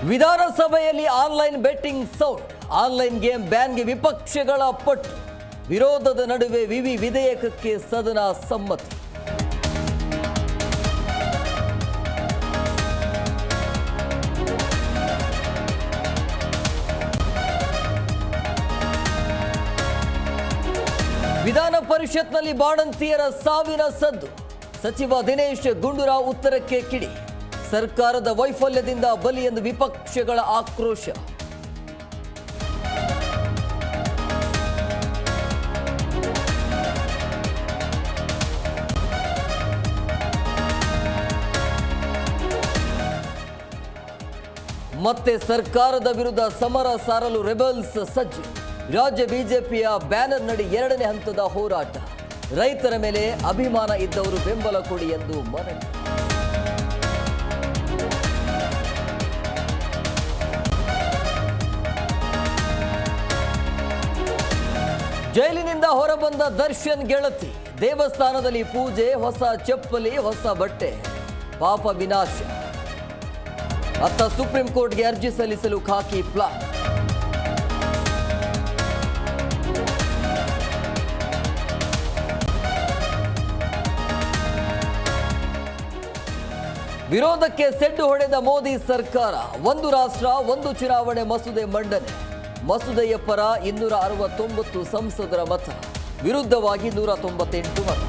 ವಿಧಾನಸಭೆಯಲ್ಲಿ online betting sound, online game ಬ್ಯಾನ್ಗೆ ವಿಪಕ್ಷಗಳ ಪಟ್ಟು, ವಿರೋಧದ ನಡುವೆ ವಿವಿ ವಿಧೇಯಕಕ್ಕೆ ಸದನ ಸಮ್ಮತಿ. ವಿಧಾನ ಪರಿಷತ್ನಲ್ಲಿ ಬಾಣಂತಿಯರ ಸಾವಿನ ಸದ್ದು, ಸಚಿವ ದಿನೇಶ್ ಗುಂಡೂರಾವ್ ಉತ್ತರಕ್ಕೆ ಕಿಡಿ. ಸರ್ಕಾರದ ವೈಫಲ್ಯದಿಂದ ಬಲಿ ಎಂದು ವಿಪಕ್ಷಗಳ ಆಕ್ರೋಶ. ಮತ್ತೆ ಸರ್ಕಾರದ ವಿರುದ್ಧ ಸಮರ ಸಾರಲು ರೆಬೆಲ್ಸ್ ಸಜ್ಜು. ರಾಜ್ಯ ಬಿಜೆಪಿಯ ಬ್ಯಾನರ್ ನಡಿ 2ನೇ ಹಂತದ ಹೋರಾಟ. ರೈತರ ಮೇಲೆ ಅಭಿಮಾನ ಇದ್ದವರು ಬೆಂಬಲ ಕೊಡಿ ಎಂದು ಮನವಿ. ಜೈಲಿನಿಂದ ಹೊರಬಂದ ದರ್ಶನ್ ಗೆಳತಿ, ದೇವಸ್ಥಾನದಲ್ಲಿ ಪೂಜೆ, ಹೊಸ ಚಪ್ಪಲಿ, ಹೊಸ ಬಟ್ಟೆ, ಪಾಪ ವಿನಾಶ. ಅತ್ತ ಸುಪ್ರೀಂ ಕೋರ್ಟ್ಗೆ ಅರ್ಜಿ ಸಲ್ಲಿಸಲು ಖಾಕಿ ಪ್ಲಾನ್. ವಿರೋಧಕ್ಕೆ ಸೆಡ್ಡು ಹೊಡೆದ ಮೋದಿ ಸರ್ಕಾರ, ಒಂದು ರಾಷ್ಟ್ರ ಒಂದು ಚುನಾವಣೆ ಮಸೂದೆ ಮಂಡನೆ. ಮಸೂದೆಯ ಪರ 269 ಸಂಸದರ ಮತ, ವಿರುದ್ಧವಾಗಿ 198 ಮತ.